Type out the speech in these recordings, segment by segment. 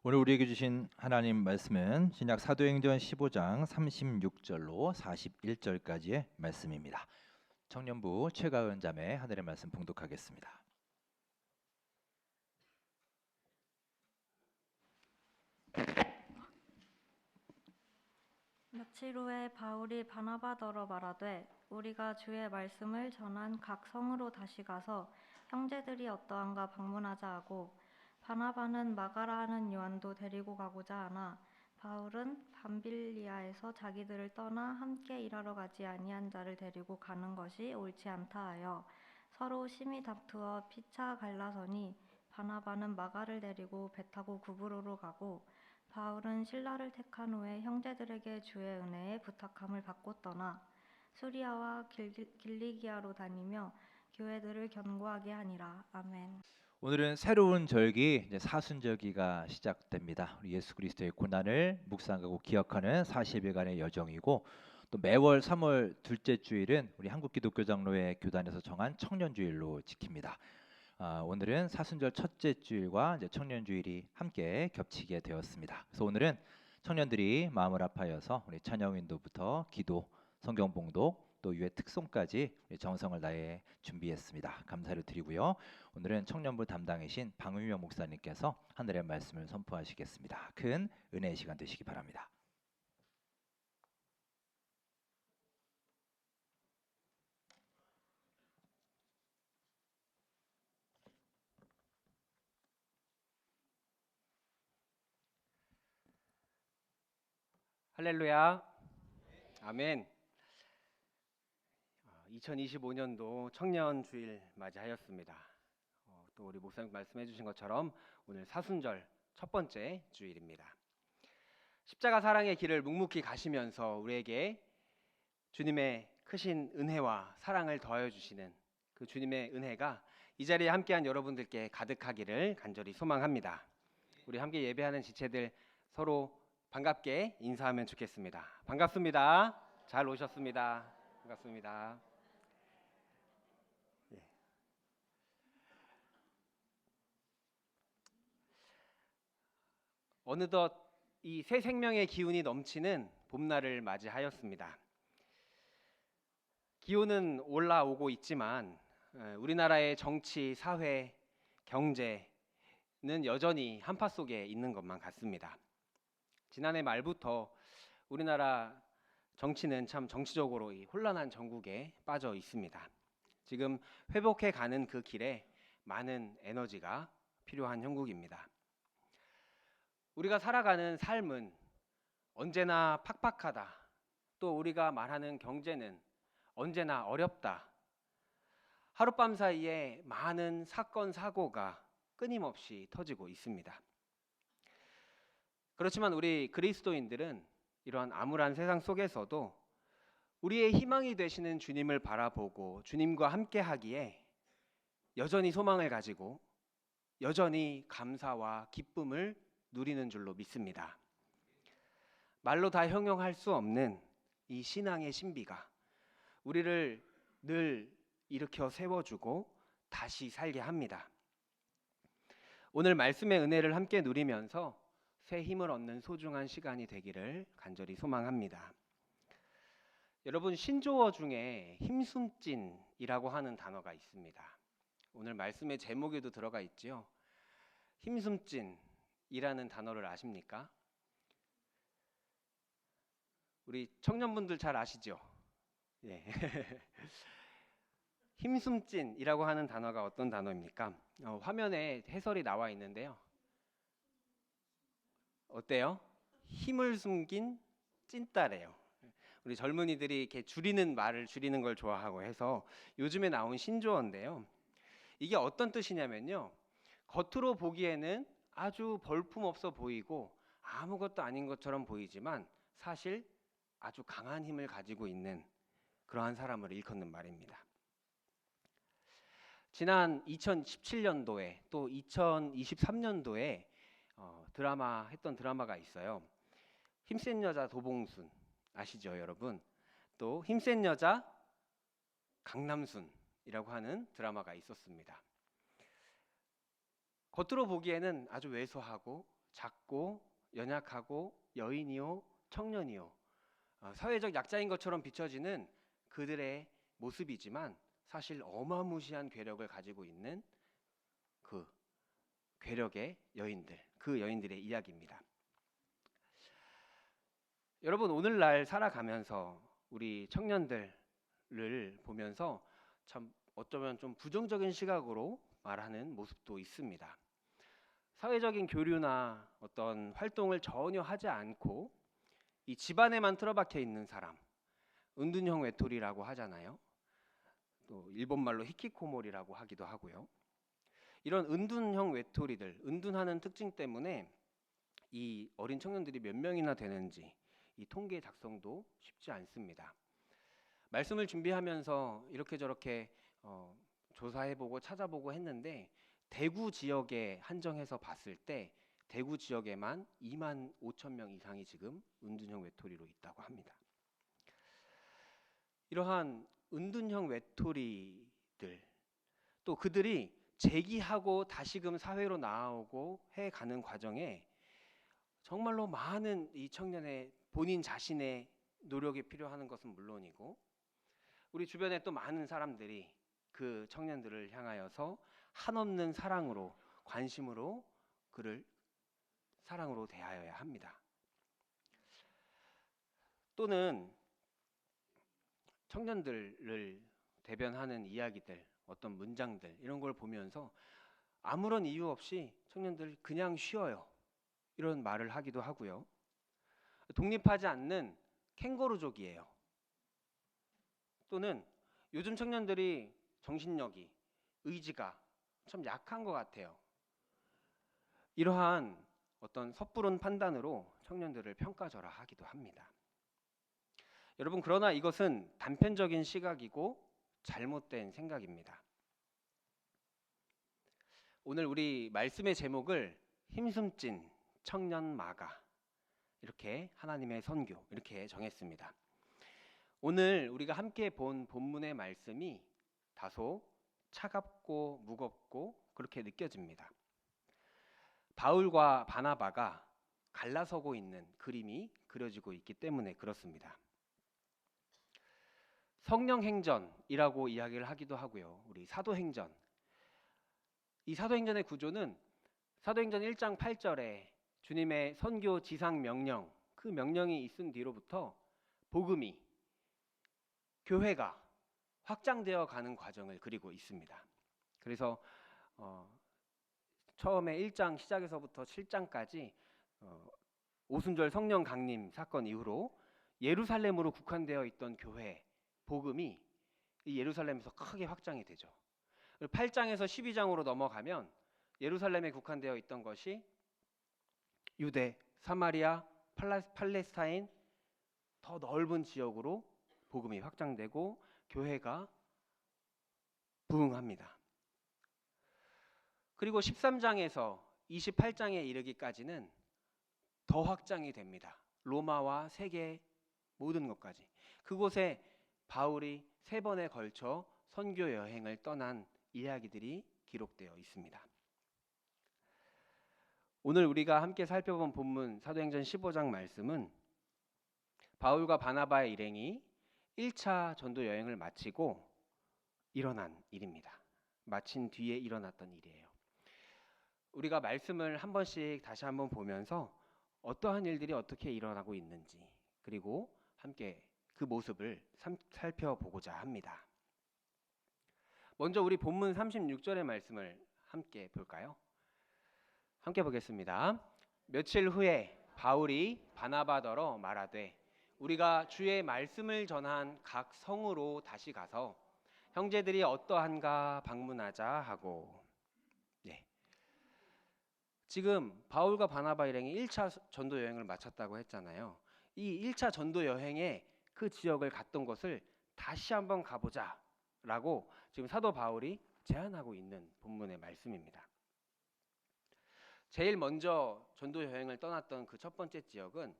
오늘 우리에게 주신 하나님 말씀은 신약 사도행전 15장 36절로 41절까지의 말씀입니다. 청년부 최가은 자매 하늘의 말씀 봉독하겠습니다. 며칠 후에 바울이 바나바더러 말하되 우리가 주의 말씀을 전한 각 성으로 다시 가서 형제들이 어떠한가 방문하자 하고, 바나바는 마가라 하는 요한도 데리고 가고자 하나 바울은 밤빌리아에서 자기들을 떠나 함께 일하러 가지 아니한 자를 데리고 가는 것이 옳지 않다 하여 서로 심히 다투어 피차 갈라서니, 바나바는 마가를 데리고 배 타고 구브로로 가고 바울은 실라를 택한 후에 형제들에게 주의 은혜에 부탁함을 받고 떠나 수리아와 길리기아로 다니며 교회들을 견고하게 하니라. 아멘. 오늘은 새로운 절기 이제 사순절기가 시작됩니다. 우리 예수 그리스도의 고난을 묵상하고 기억하는 40일간의 여정이고, 또 매월 3월 둘째 주일은 우리 한국기독교장로회 교단에서 정한 청년주일로 지킵니다. 오늘은 사순절 첫째 주일과 이제 청년주일이 함께 겹치게 되었습니다. 그래서 오늘은 청년들이 마음을 아파여서 우리 찬양인도부터 기도, 성경 봉독, 또 유해 특송까지 우리 정성을 다해 준비했습니다. 감사를 드리고요. 오늘은 청년부 담당이신 방은명 목사님께서 하늘의 말씀을 선포하시겠습니다. 큰 은혜의 시간 되시기 바랍니다. 할렐루야. 아멘. 2025년도 청년 주일 맞이하였습니다. 또 우리 목사님 말씀해 주신 것처럼 오늘 사순절 첫 번째 주일입니다. 십자가 사랑의 길을 묵묵히 가시면서 우리에게 주님의 크신 은혜와 사랑을 더하여 주시는 그 주님의 은혜가 이 자리에 함께한 여러분들께 가득하기를 간절히 소망합니다. 우리 함께 예배하는 지체들 서로 반갑게 인사하면 좋겠습니다. 반갑습니다. 잘 오셨습니다. 반갑습니다. 예. 어느덧 이 새 생명의 기운이 넘치는 봄날을 맞이하였습니다. 기온은 올라오고 있지만 우리나라의 정치, 사회, 경제는 여전히 한파 속에 있는 것만 같습니다. 지난해 말부터 우리나라 정치는 참 정치적으로 이 혼란한 정국에 빠져 있습니다. 지금 회복해 가는 그 길에 많은 에너지가 필요한 형국입니다. 우리가 살아가는 삶은 언제나 팍팍하다. 또 우리가 말하는 경제는 언제나 어렵다. 하룻밤 사이에 많은 사건, 사고가 끊임없이 터지고 있습니다. 그렇지만 우리 그리스도인들은 이러한 암울한 세상 속에서도 우리의 희망이 되시는 주님을 바라보고 주님과 함께 하기에 여전히 소망을 가지고 여전히 감사와 기쁨을 누리는 줄로 믿습니다. 말로 다 형용할 수 없는 이 신앙의 신비가 우리를 늘 일으켜 세워주고 다시 살게 합니다. 오늘 말씀의 은혜를 함께 누리면서 새 힘을 얻는 소중한 시간이 되기를 간절히 소망합니다. 여러분, 신조어 중에 힘숨찐이라고 하는 단어가 있습니다. 오늘 말씀의 제목에도 들어가 있지요. 힘숨찐이라는 단어를 아십니까? 우리 청년분들 잘 아시죠? 예. 힘숨찐이라고 하는 단어가 어떤 단어입니까? 화면에 해설이 나와 있는데요. 어때요? 힘을 숨긴 찐따래요. 우리 젊은이들이 이렇게 줄이는 말을 줄이는 걸 좋아하고 해서 요즘에 나온 신조어인데요. 이게 어떤 뜻이냐면요. 겉으로 보기에는 아주 볼품없어 보이고 아무것도 아닌 것처럼 보이지만 사실 아주 강한 힘을 가지고 있는 그러한 사람을 일컫는 말입니다. 지난 2017년도에 또 2023년도에 했던 드라마가 있어요. 힘센 여자 도봉순 아시죠, 여러분? 또 힘센 여자 강남순이라고 하는 드라마가 있었습니다. 겉으로 보기에는 아주 왜소하고 작고 연약하고 여인이요 청년이요 사회적 약자인 것처럼 비춰지는 그들의 모습이지만 사실 어마무시한 괴력을 가지고 있는 그 괴력의 여인들, 그 여인들의 이야기입니다. 여러분, 오늘날 살아가면서 우리 청년들을 보면서 참 어쩌면 좀 부정적인 시각으로 말하는 모습도 있습니다. 사회적인 교류나 어떤 활동을 전혀 하지 않고 이 집안에만 틀어박혀 있는 사람, 은둔형 외톨이라고 하잖아요. 또 일본말로 히키코모리라고 하기도 하고요. 이런 은둔형 외톨이들, 은둔하는 특징 때문에 이 어린 청년들이 몇 명이나 되는지 이 통계 작성도 쉽지 않습니다. 말씀을 준비하면서 이렇게 저렇게 조사해보고 찾아보고 했는데 대구 지역에 한정해서 봤을 때 대구 지역에만 2만 5천 명 이상이 지금 은둔형 외톨이로 있다고 합니다. 이러한 은둔형 외톨이들, 또 그들이 재기하고 다시금 사회로 나오고 해가는 과정에 정말로 많은 이 청년의 본인 자신의 노력이 필요한 것은 물론이고 우리 주변에 또 많은 사람들이 그 청년들을 향하여서 한없는 사랑으로 관심으로 그를 사랑으로 대하여야 합니다. 또는 청년들을 대변하는 이야기들, 어떤 문장들 이런 걸 보면서 아무런 이유 없이 청년들 그냥 쉬어요. 이런 말을 하기도 하고요. 독립하지 않는 캥거루족이에요. 또는 요즘 청년들이 정신력이, 의지가 참 약한 것 같아요. 이러한 어떤 섣부른 판단으로 청년들을 평가절하하기도 합니다. 여러분, 그러나 이것은 단편적인 시각이고 잘못된 생각입니다. 오늘 우리 말씀의 제목을 힘숨찐 청년 마가, 이렇게 하나님의 선교 이렇게 정했습니다. 오늘 우리가 함께 본 본문의 말씀이 다소 차갑고 무겁고 그렇게 느껴집니다. 바울과 바나바가 갈라서고 있는 그림이 그려지고 있기 때문에 그렇습니다. 성령행전이라고 이야기를 하기도 하고요. 우리 사도행전. 이 사도행전의 구조는 사도행전 1장 8절에 주님의 선교 지상 명령, 그 명령이 있은 뒤로부터 복음이, 교회가 확장되어 가는 과정을 그리고 있습니다. 그래서 처음에 1장 시작에서부터 7장까지 오순절 성령 강림 사건 이후로 예루살렘으로 국한되어 있던 교회 복음이 이 예루살렘에서 크게 확장이 되죠. 8장에서 12장으로 넘어가면 예루살렘에 국한되어 있던 것이 유대, 사마리아, 팔레스타인 더 넓은 지역으로 복음이 확장되고 교회가 부흥합니다. 그리고 13장에서 28장에 이르기까지는 더 확장이 됩니다. 로마와 세계 모든 것까지. 그곳에 바울이 3번에 걸쳐 선교 여행을 떠난 이야기들이 기록되어 있습니다. 오늘 우리가 함께 살펴본 본문 사도행전 15장 말씀은 바울과 바나바의 일행이 1차 전도 여행을 마치고 일어난 일입니다. 마친 뒤에 일어났던 일이에요. 우리가 말씀을 한 번씩 다시 한번 보면서 어떠한 일들이 어떻게 일어나고 있는지 그리고 함께 그 모습을 살펴보고자 합니다. 먼저 우리 본문 36절의 말씀을 함께 볼까요? 함께 보겠습니다. 며칠 후에 바울이 바나바더러 말하되 우리가 주의 말씀을 전한 각 성으로 다시 가서 형제들이 어떠한가 방문하자 하고. 지금 바울과 바나바 일행이 1차 전도 여행을 마쳤다고 했잖아요. 이 1차 전도 여행에 그 지역을 갔던 것을 다시 한번 가보자 라고 지금 사도 바울이 제안하고 있는 본문의 말씀입니다. 제일 먼저 전도 여행을 떠났던 그 첫 번째 지역은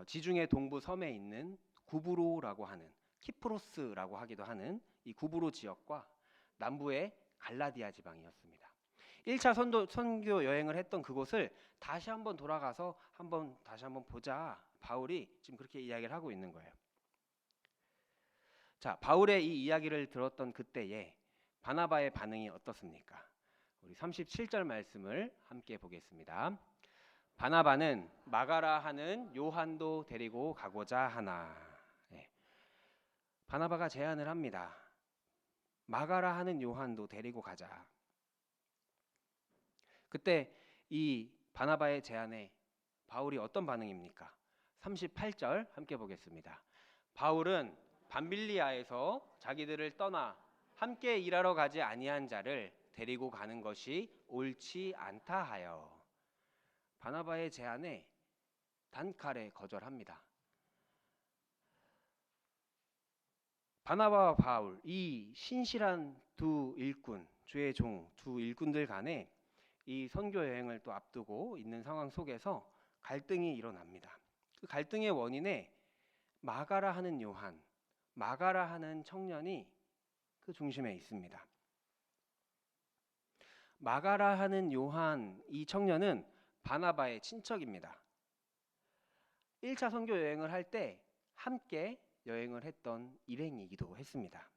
지중해 동부 섬에 있는 구브로라고 하는, 키프로스라고 하기도 하는 이 구브로 지역과 남부의 갈라디아 지방이었습니다. 1차 선교 여행을 했던 그곳을 다시 한번 돌아가서 다시 한번 보자. 바울이 지금 그렇게 이야기를 하고 있는 거예요. 자, 바울의 이 이야기를 들었던 그때에 바나바의 반응이 어떻습니까? 우리 37절 말씀을 함께 보겠습니다. 바나바는 마가라 하는 요한도 데리고 가고자 하나. 네. 바나바가 제안을 합니다. 마가라 하는 요한도 데리고 가자. 그때 이 바나바의 제안에 바울이 어떤 반응입니까? 38절 함께 보겠습니다. 바울은 밤빌리아에서 자기들을 떠나 함께 일하러 가지 아니한 자를 데리고 가는 것이 옳지 않다 하여 바나바의 제안에 단칼에 거절합니다. 바나바와 바울, 이 신실한 두 일꾼, 주의 종, 두 일꾼들 간에 이 선교 여행을 또 앞두고 있는 상황 속에서 갈등이 일어납니다. 그 갈등의 원인에 마가라 하는 요한, 마가라 하는 청년이 그 중심에 있습니다. 마가라 하는 요한, 이 청년은 바나바의 친척입니다. 1차 선교 여행을 할 때 함께 여행을 했던 일행이기도 했습니다.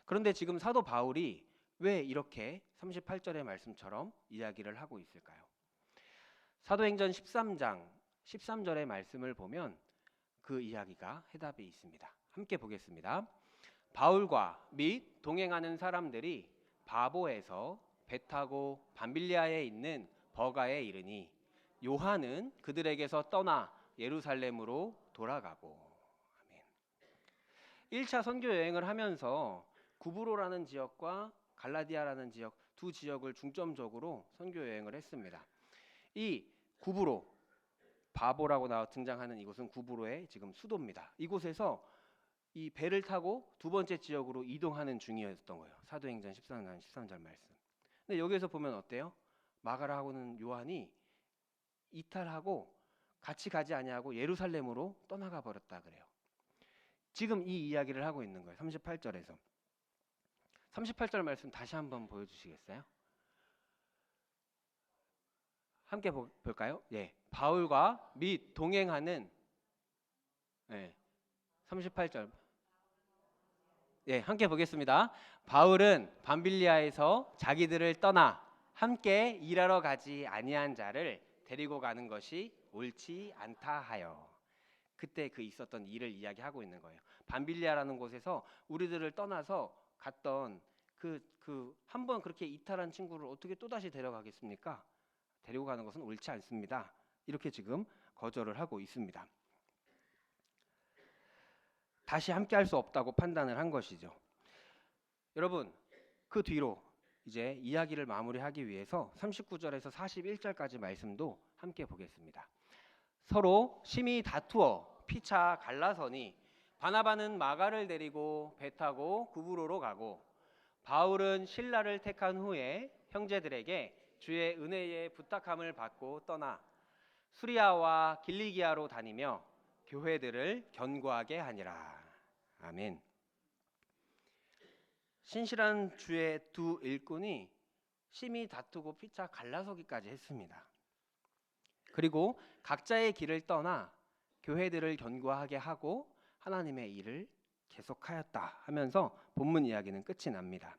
그런데 지금 사도 바울이 왜 이렇게 38절의 말씀처럼 이야기를 하고 있을까요? 사도행전 13장 13절의 말씀을 보면 그 이야기가 해답이 있습니다. 함께 보겠습니다. 바울과 및 동행하는 사람들이 바보에서 배 타고 밤빌리아에 있는 버가에 이르니 요한은 그들에게서 떠나 예루살렘으로 돌아가고. 아멘. 1차 선교 여행을 하면서 구브로라는 지역과 갈라디아라는 지역, 두 지역을 중점적으로 선교 여행을 했습니다. 이 구브로, 바보라고 등장하는 이곳은 구브로의 지금 수도입니다. 이곳에서 이 배를 타고 두 번째 지역으로 이동하는 중이었던 거예요. 사도행전 14장 13절 말씀. 근데 여기에서 보면 어때요? 마가라하고는 요한이 이탈하고 같이 가지 아니하고 예루살렘으로 떠나가 버렸다 그래요. 지금 이 이야기를 하고 있는 거예요. 38절에서. 38절 말씀 다시 한번 보여주시겠어요? 함께 볼까요? 예, 바울과 및 동행하는 38절. 예, 함께 보겠습니다. 바울은 밤빌리아에서 자기들을 떠나 함께 일하러 가지 아니한 자를 데리고 가는 것이 옳지 않다 하여. 그때 그 있었던 일을 이야기하고 있는 거예요. 밤빌리아라는 곳에서 우리들을 떠나서 갔던 한 번 그렇게 이탈한 친구를 어떻게 또다시 데려가겠습니까? 데리고 가는 것은 옳지 않습니다. 이렇게 지금 거절을 하고 있습니다. 다시 함께 할 수 없다고 판단을 한 것이죠. 여러분, 그 뒤로 이제 이야기를 마무리하기 위해서 39절에서 41절까지 말씀도 함께 보겠습니다. 서로 심히 다투어 피차 갈라서니 바나바는 마가를 데리고 배 타고 구브로로 가고 바울은 실라를 택한 후에 형제들에게 주의 은혜에 부탁함을 받고 떠나 수리아와 길리기아로 다니며 교회들을 견고하게 하니라. 아멘. 신실한 주의 두 일꾼이 심히 다투고 피차 갈라서기까지 했습니다. 그리고 각자의 길을 떠나 교회들을 견고하게 하고 하나님의 일을 계속하였다 하면서 본문 이야기는 끝이 납니다.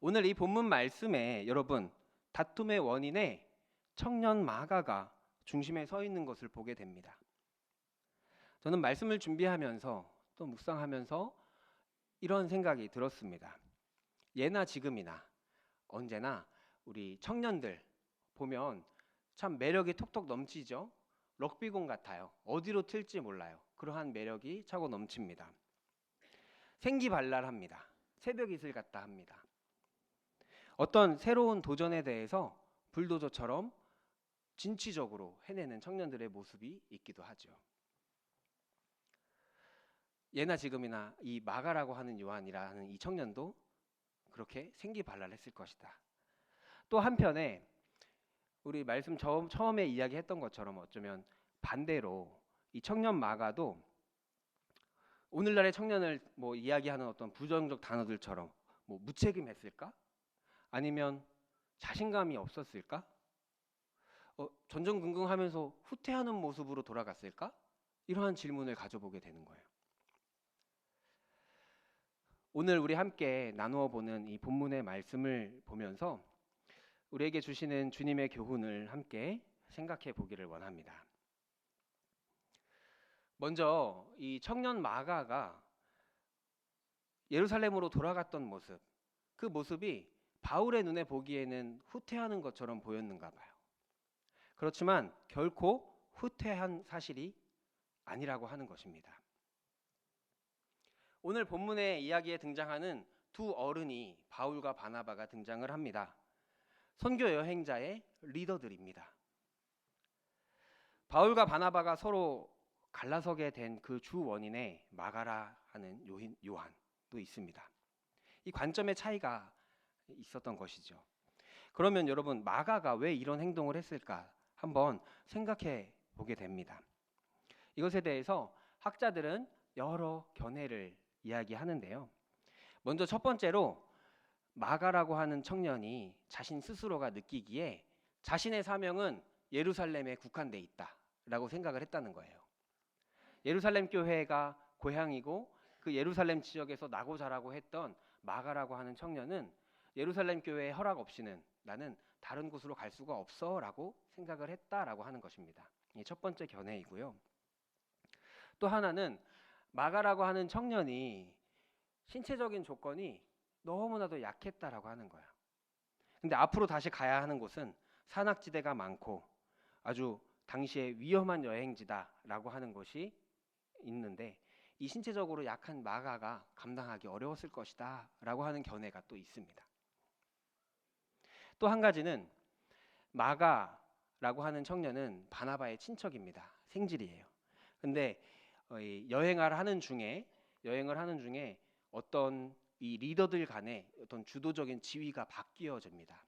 오늘 이 본문 말씀에 여러분 다툼의 원인에 청년 마가가 중심에 서 있는 것을 보게 됩니다. 저는 말씀을 준비하면서 또 묵상하면서 이런 생각이 들었습니다. 예나 지금이나 언제나 우리 청년들 보면 참 매력이 톡톡 넘치죠. 럭비공 같아요. 어디로 튈지 몰라요. 그러한 매력이 차고 넘칩니다. 생기발랄합니다. 새벽 이슬 같다 합니다. 어떤 새로운 도전에 대해서 불도저처럼 진취적으로 해내는 청년들의 모습이 있기도 하죠. 예나 지금이나 이 마가라고 하는 요한이라는 이 청년도 그렇게 생기발랄했을 것이다. 또 한편에 우리 말씀 처음에 이야기했던 것처럼 어쩌면 반대로 이 청년 마가도 오늘날의 청년을 이야기하는 어떤 부정적 단어들처럼 무책임했을까? 아니면 자신감이 없었을까? 전전긍긍하면서 후퇴하는 모습으로 돌아갔을까? 이러한 질문을 가져보게 되는 거예요. 오늘 우리 함께 나누어 보는 이 본문의 말씀을 보면서 우리에게 주시는 주님의 교훈을 함께 생각해 보기를 원합니다. 먼저 이 청년 마가가 예루살렘으로 돌아갔던 모습, 그 모습이 바울의 눈에 보기에는 후퇴하는 것처럼 보였는가 봐요. 그렇지만 결코 후퇴한 사실이 아니라고 하는 것입니다. 오늘 본문의 이야기에 등장하는 두 어른이 바울과 바나바가 등장을 합니다. 선교 여행자의 리더들입니다. 바울과 바나바가 서로 갈라서게 된 그 주 원인에 마가라 하는 요한도 있습니다. 이 관점의 차이가 있었던 것이죠. 그러면 여러분, 마가가 왜 이런 행동을 했을까 한번 생각해 보게 됩니다. 이것에 대해서 학자들은 여러 견해를 이야기하는데요. 먼저 첫 번째로 마가라고 하는 청년이 자신 스스로가 느끼기에 자신의 사명은 예루살렘에 국한돼 있다라고 생각을 했다는 거예요. 예루살렘 교회가 고향이고 그 예루살렘 지역에서 나고 자라고 했던 마가라고 하는 청년은 예루살렘 교회의 허락 없이는 나는 다른 곳으로 갈 수가 없어라고 생각을 했다라고 하는 것입니다. 이 첫 번째 견해이고요. 또 하나는 마가라고 하는 청년이 신체적인 조건이 너무나도 약했다라고 하는 거예요. 근데 앞으로 다시 가야 하는 곳은 산악지대가 많고 아주 당시에 위험한 여행지다라고 하는 것이 있는데 이 신체적으로 약한 마가가 감당하기 어려웠을 것이다라고 하는 견해가 또 있습니다. 또 한 가지는 마가라고 하는 청년은 바나바의 친척입니다. 생질이에요. 근데 여행을 하는 중에 어떤 이 리더들 간에 어떤 주도적인 지위가 바뀌어집니다.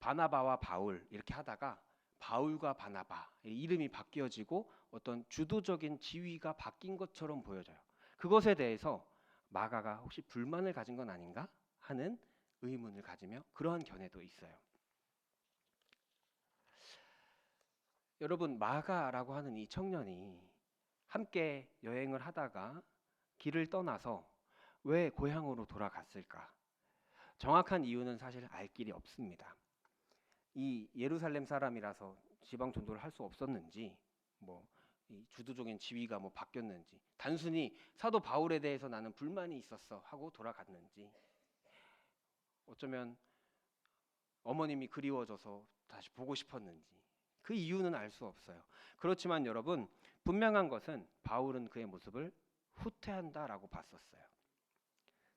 바나바와 바울 이렇게 하다가 바울과 바나바 이름이 바뀌어지고 어떤 주도적인 지위가 바뀐 것처럼 보여져요. 그것에 대해서 마가가 혹시 불만을 가진 건 아닌가 하는 의문을 가지며 그러한 견해도 있어요. 여러분, 마가라고 하는 이 청년이 함께 여행을 하다가 길을 떠나서 왜 고향으로 돌아갔을까? 정확한 이유는 사실 알 길이 없습니다. 이 예루살렘 사람이라서 지방 전도를 할 수 없었는지, 이 주도적인 지위가 바뀌었는지, 단순히 사도 바울에 대해서 나는 불만이 있었어 하고 돌아갔는지, 어쩌면 어머님이 그리워져서 다시 보고 싶었는지, 그 이유는 알 수 없어요. 그렇지만 여러분, 분명한 것은 바울은 그의 모습을 후퇴한다라고 봤었어요.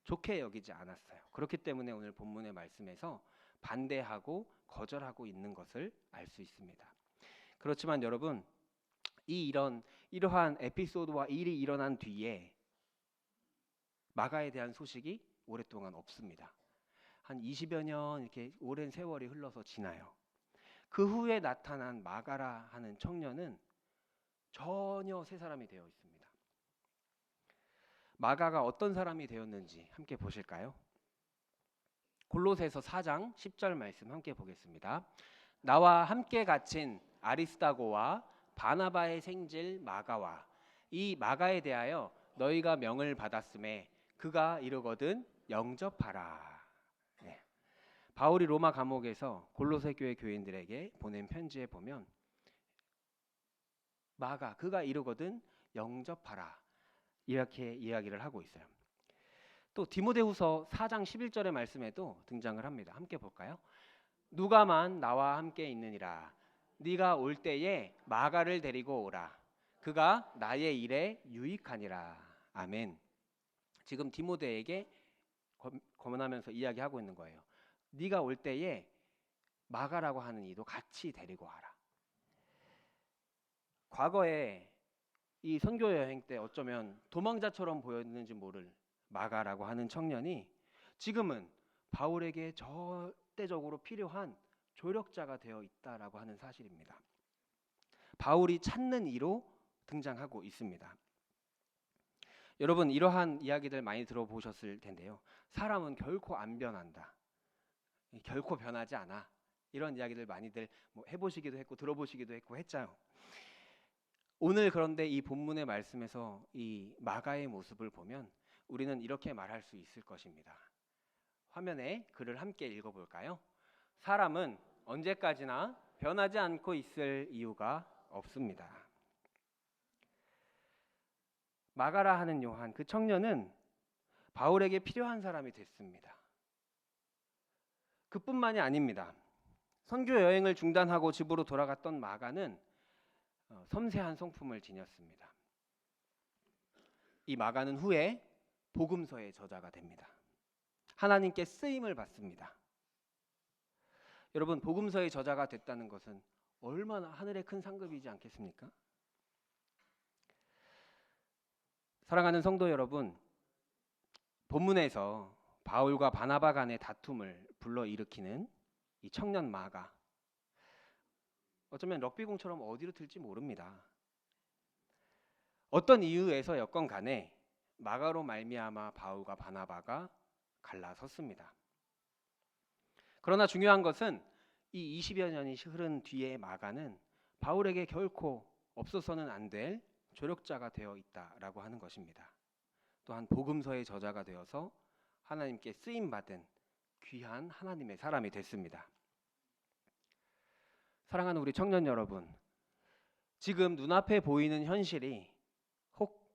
좋게 여기지 않았어요. 그렇기 때문에 오늘 본문의 말씀에서 반대하고 거절하고 있는 것을 알 수 있습니다. 그렇지만 여러분, 이러한 에피소드와 일이 일어난 뒤에 마가에 대한 소식이 오랫동안 없습니다. 한 20여 년 이렇게 오랜 세월이 흘러서 지나요. 그 후에 나타난 마가라 하는 청년은 전혀 새 사람이 되어 있습니다. 마가가 어떤 사람이 되었는지 함께 보실까요? 골로새서 4장 10절 말씀 함께 보겠습니다. 나와 함께 갇힌 아리스다고와 바나바의 생질 마가와 이 마가에 대하여 너희가 명을 받았음에 그가 이르거든 영접하라. 네. 바울이 로마 감옥에서 골로새 교회 교인들에게 보낸 편지에 보면 마가 그가 이르거든 영접하라 이렇게 이야기를 하고 있어요. 또 디모데후서 4장 11절의 말씀에도 등장을 합니다. 함께 볼까요? 누가만 나와 함께 있느니라. 네가 올 때에 마가를 데리고 오라. 그가 나의 일에 유익하니라. 아멘. 지금 디모데에게 권하면서 이야기하고 있는 거예요. 네가 올 때에 마가라고 하는 이도 같이 데리고 와라. 과거에 이 선교 여행 때 어쩌면 도망자처럼 보였는지 모를 마가라고 하는 청년이 지금은 바울에게 절대적으로 필요한 조력자가 되어 있다라고 하는 사실입니다. 바울이 찾는 이로 등장하고 있습니다. 여러분 이러한 이야기들 많이 들어보셨을 텐데요. 사람은 결코 안 변한다. 결코 변하지 않아. 이런 이야기들 많이들 뭐 해보시기도 했고 들어보시기도 했고 했잖아요. 오늘 그런데 이 본문의 말씀에서 이 마가의 모습을 보면 우리는 이렇게 말할 수 있을 것입니다. 화면에 글을 함께 읽어볼까요? 사람은 언제까지나 변하지 않고 있을 이유가 없습니다. 마가라 하는 요한, 그 청년은 바울에게 필요한 사람이 됐습니다. 그뿐만이 아닙니다. 선교 여행을 중단하고 집으로 돌아갔던 마가는 섬세한 성품을 지녔습니다. 이 마가는 후에 복음서의 저자가 됩니다. 하나님께 쓰임을 받습니다. 여러분, 복음서의 저자가 됐다는 것은 얼마나 하늘의 큰 상급이지 않겠습니까? 사랑하는 성도 여러분, 본문에서 바울과 바나바 간의 다툼을 불러일으키는 이 청년 마가, 어쩌면 럭비공처럼 어디로 튈지 모릅니다. 어떤 이유에서였건 간에 마가로 말미암아 바울과 바나바가 갈라섰습니다. 그러나 중요한 것은 이 20여 년이 흐른 뒤에 마가는 바울에게 결코 없어서는 안 될 조력자가 되어 있다라고 하는 것입니다. 또한 복음서의 저자가 되어서 하나님께 쓰임받은 귀한 하나님의 사람이 됐습니다. 사랑하는 우리 청년 여러분, 지금 눈앞에 보이는 현실이 혹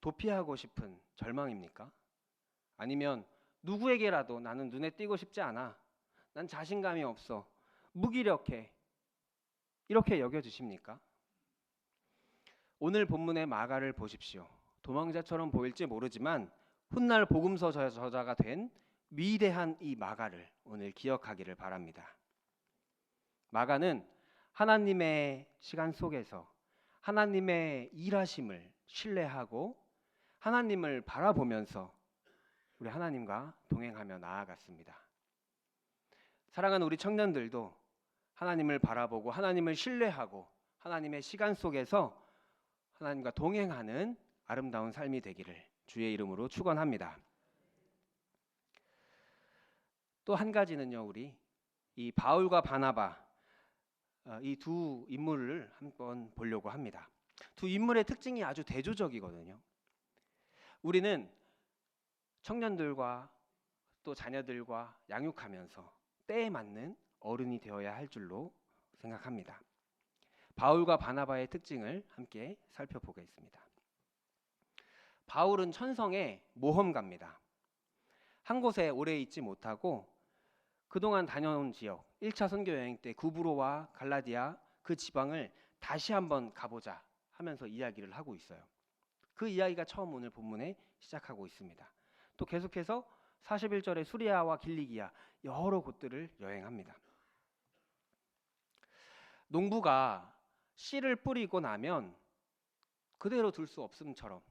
도피하고 싶은 절망입니까? 아니면 누구에게라도 나는 눈에 띄고 싶지 않아, 난 자신감이 없어, 무기력해, 이렇게 여겨지십니까? 오늘 본문의 마가를 보십시오. 도망자처럼 보일지 모르지만 훗날 복음서 저자가 된 위대한 이 마가를 오늘 기억하기를 바랍니다. 마가는 하나님의 시간 속에서 하나님의 일하심을 신뢰하고 하나님을 바라보면서 우리 하나님과 동행하며 나아갔습니다. 사랑하는 우리 청년들도 하나님을 바라보고 하나님을 신뢰하고 하나님의 시간 속에서 하나님과 동행하는 아름다운 삶이 되기를 주의 이름으로 축원합니다. 또 한 가지는요, 우리 이 바울과 바나바 이 두 인물을 한번 보려고 합니다. 두 인물의 특징이 아주 대조적이거든요. 우리는 청년들과 또 자녀들과 양육하면서 때에 맞는 어른이 되어야 할 줄로 생각합니다. 바울과 바나바의 특징을 함께 살펴보겠습니다. 바울은 천성의 모험가입니다. 한 곳에 오래 있지 못하고 그동안 다녀온 지역, 1차 선교 여행 때 구브로와 갈라디아 그 지방을 다시 한번 가보자 하면서 이야기를 하고 있어요. 그 이야기가 처음 오늘 본문에 시작하고 있습니다. 또 계속해서 41절에 수리아와 길리기아 여러 곳들을 여행합니다. 농부가 씨를 뿌리고 나면 그대로 둘 수 없음처럼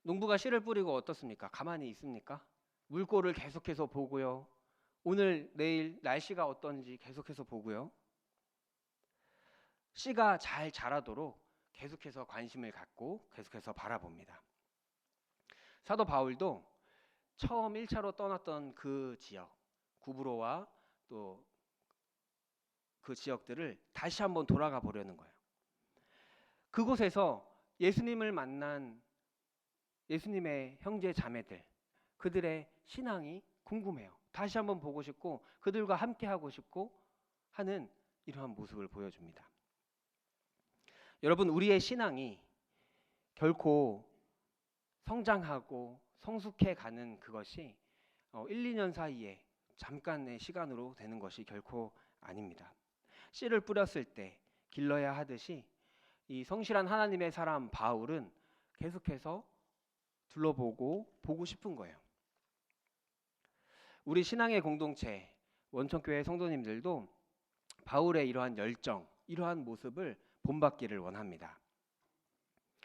농부가 씨를 뿌리고 어떻습니까? 가만히 있습니까? 물꼬를 계속해서 보고요. 오늘 내일 날씨가 어떤지 계속해서 보고요. 씨가 잘 자라도록 계속해서 관심을 갖고 계속해서 바라봅니다. 사도 바울도 처음 1차로 떠났던 그 지역, 구브로와 또 그 지역들을 다시 한번 돌아가 보려는 거예요. 그곳에서 예수님을 만난 예수님의 형제 자매들, 그들의 신앙이 궁금해요. 다시 한번 보고 싶고 그들과 함께 하고 싶고 하는 이러한 모습을 보여줍니다. 여러분, 우리의 신앙이 결코 성장하고 성숙해 가는 그것이 1, 2년 사이에 잠깐의 시간으로 되는 것이 결코 아닙니다. 씨를 뿌렸을 때 길러야 하듯이 이 성실한 하나님의 사람 바울은 계속해서 둘러보고 보고 싶은 거예요. 우리 신앙의 공동체 원천교회 성도님들도 바울의 이러한 열정, 이러한 모습을 본받기를 원합니다.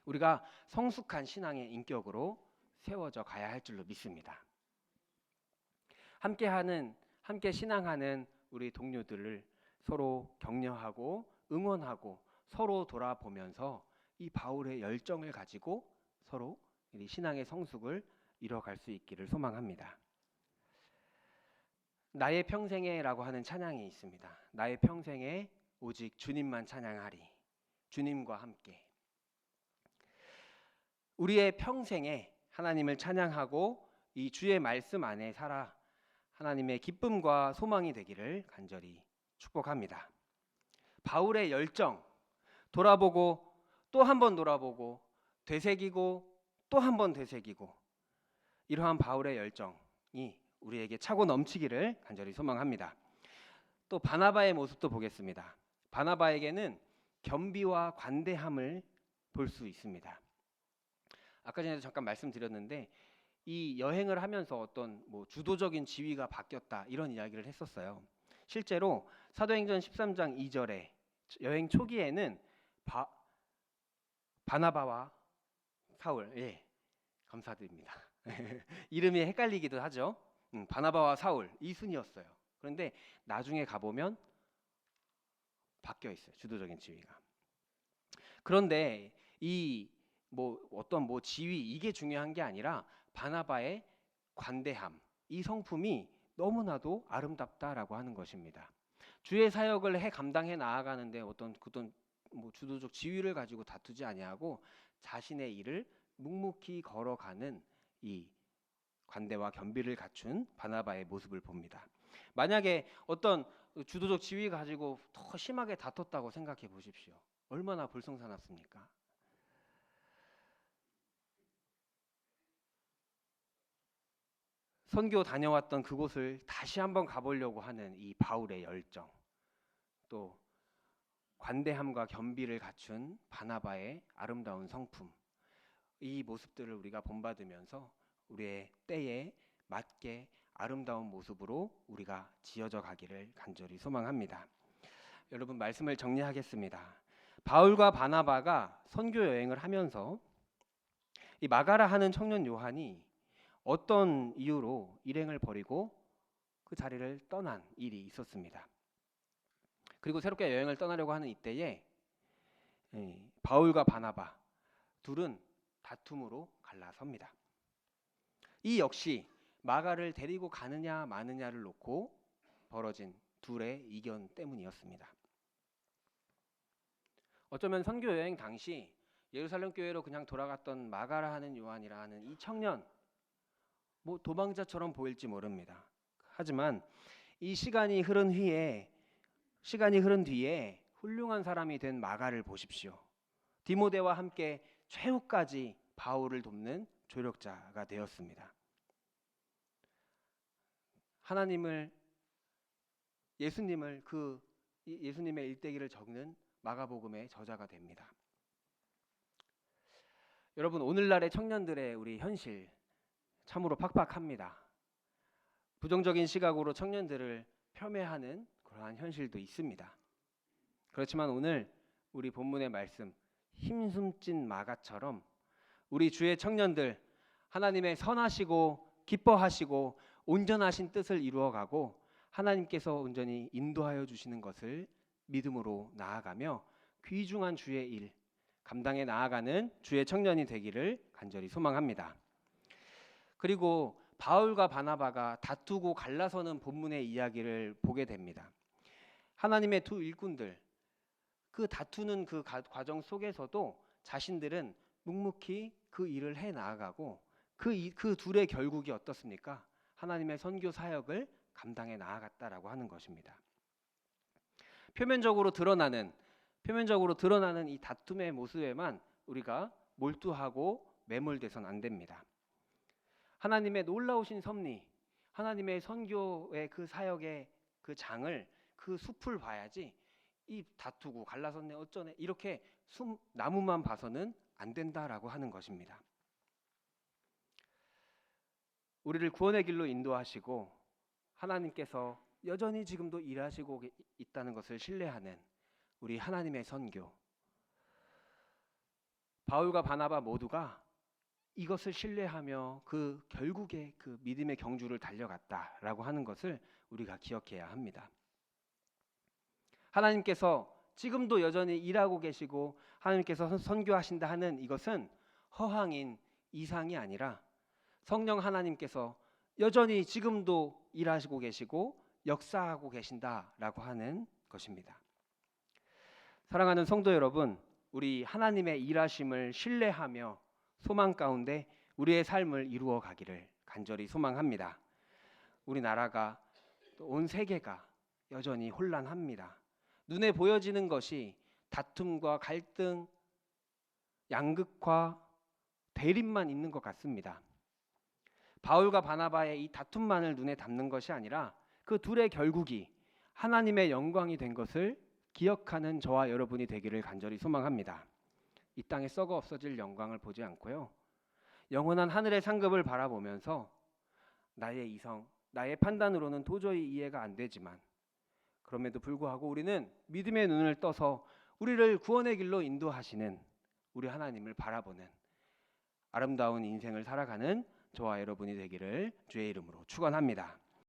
우리가 성숙한 신앙의 인격으로 세워져 가야 할 줄로 믿습니다. 함께 신앙하는 우리 동료들을 서로 격려하고 응원하고 서로 돌아보면서 이 바울의 열정을 가지고 서로 이 신앙의 성숙을 이뤄갈 수 있기를 소망합니다. 나의 평생에라고 하는 찬양이 있습니다. 나의 평생에 오직 주님만 찬양하리. 주님과 함께. 우리의 평생에 하나님을 찬양하고 이 주의 말씀 안에 살아 하나님의 기쁨과 소망이 되기를 간절히 축복합니다. 바울의 열정, 돌아보고 또 한 번 돌아보고 되새기고 또 한 번 되새기고, 이러한 바울의 열정이 우리에게 차고 넘치기를 간절히 소망합니다. 또 바나바의 모습도 보겠습니다. 바나바에게는 겸비와 관대함을 볼 수 있습니다. 아까 전에도 잠깐 말씀드렸는데 이 여행을 하면서 어떤 주도적인 지위가 바뀌었다 이런 이야기를 했었어요. 실제로 사도행전 13장 2절에 여행 초기에는 바나바와 사울, 감사드립니다. 이름이 헷갈리기도 하죠. 바나바와 사울 이 순이었어요. 그런데 나중에 가보면 바뀌어 있어요. 주도적인 지위가. 그런데 이 어떤 지위 이게 중요한 게 아니라 바나바의 관대함, 이 성품이 너무나도 아름답다라고 하는 것입니다. 주의 사역을 감당해 나아가는데 어떤 주도적 지위를 가지고 다투지 아니하고 자신의 일을 묵묵히 걸어가는 이 관대와 겸비를 갖춘 바나바의 모습을 봅니다. 만약에 어떤 주도적 지위 가지고 더 심하게 다퉜다고 생각해 보십시오. 얼마나 불성사납습니까? 선교 다녀왔던 그곳을 다시 한번 가보려고 하는 이 바울의 열정, 또 관대함과 겸비를 갖춘 바나바의 아름다운 성품, 이 모습들을 우리가 본받으면서 우리의 때에 맞게 아름다운 모습으로 우리가 지어져 가기를 간절히 소망합니다. 여러분, 말씀을 정리하겠습니다. 바울과 바나바가 선교 여행을 하면서 이 마가라 하는 청년 요한이 어떤 이유로 일행을 버리고 그 자리를 떠난 일이 있었습니다. 그리고 새롭게 여행을 떠나려고 하는 이때에 바울과 바나바 둘은 다툼으로 갈라섭니다. 이 역시 마가를 데리고 가느냐 마느냐를 놓고 벌어진 둘의 이견 때문이었습니다. 어쩌면 선교 여행 당시 예루살렘 교회로 그냥 돌아갔던 마가라 하는 요한이라 하는 이 청년, 도망자처럼 보일지 모릅니다. 하지만 이 시간이 흐른 뒤에 훌륭한 사람이 된 마가를 보십시오. 디모데와 함께 최후까지 바울을 돕는 조력자가 되었습니다. 예수님의 일대기를 적는 마가복음의 저자가 됩니다. 여러분, 오늘날의 청년들의 우리 현실 참으로 팍팍합니다. 부정적인 시각으로 청년들을 폄훼하는 그러한 현실도 있습니다. 그렇지만 오늘 우리 본문의 말씀, 힘숨찐 마가처럼 우리 주의 청년들, 하나님의 선하시고 기뻐하시고 온전하신 뜻을 이루어가고 하나님께서 온전히 인도하여 주시는 것을 믿음으로 나아가며 귀중한 주의 일 감당해 나아가는 주의 청년이 되기를 간절히 소망합니다. 그리고 바울과 바나바가 다투고 갈라서는 본문의 이야기를 보게 됩니다. 하나님의 두 일꾼들, 그 다투는 그 과정 속에서도 자신들은 묵묵히 그 일을 해 나아가고 그 둘의 결국이 어떻습니까? 하나님의 선교 사역을 감당해 나아갔다라고 하는 것입니다. 표면적으로 드러나는 이 다툼의 모습에만 우리가 몰두하고 매몰돼선 안 됩니다. 하나님의 놀라우신 섭리, 하나님의 선교의 그 사역의 그 장을, 그 숲을 봐야지 이 다투고 갈라섰네 어쩌네 이렇게 나무만 봐서는 안 된다라고 하는 것입니다. 우리를 구원의 길로 인도하시고 하나님께서 여전히 지금도 일하시고 있다는 것을 신뢰하는 우리 하나님의 선교, 바울과 바나바 모두가 이것을 신뢰하며 그 결국에 그 믿음의 경주를 달려갔다라고 하는 것을 우리가 기억해야 합니다. 하나님께서 지금도 여전히 일하고 계시고 하나님께서 선교하신다 하는 이것은 허황인 이상이 아니라 성령 하나님께서 여전히 지금도 일하시고 계시고 역사하고 계신다라고 하는 것입니다. 사랑하는 성도 여러분, 우리 하나님의 일하심을 신뢰하며 소망 가운데 우리의 삶을 이루어 가기를 간절히 소망합니다. 우리나라가 또 온 세계가 여전히 혼란합니다. 눈에 보여지는 것이 다툼과 갈등, 양극화, 대립만 있는 것 같습니다. 바울과 바나바의 이 다툼만을 눈에 담는 것이 아니라 그 둘의 결국이 하나님의 영광이 된 것을 기억하는 저와 여러분이 되기를 간절히 소망합니다. 이 땅에 썩어 없어질 영광을 보지 않고요, 영원한 하늘의 상급을 바라보면서 나의 이성, 나의 판단으로는 도저히 이해가 안 되지만 그럼에도 불구하고 우리는 믿음의 눈을 떠서 우리를 구원의 길로 인도하시는 우리 하나님을 바라보는 아름다운 인생을 살아가는 저와 여러분이 되기를 주의 이름으로 축원합니다.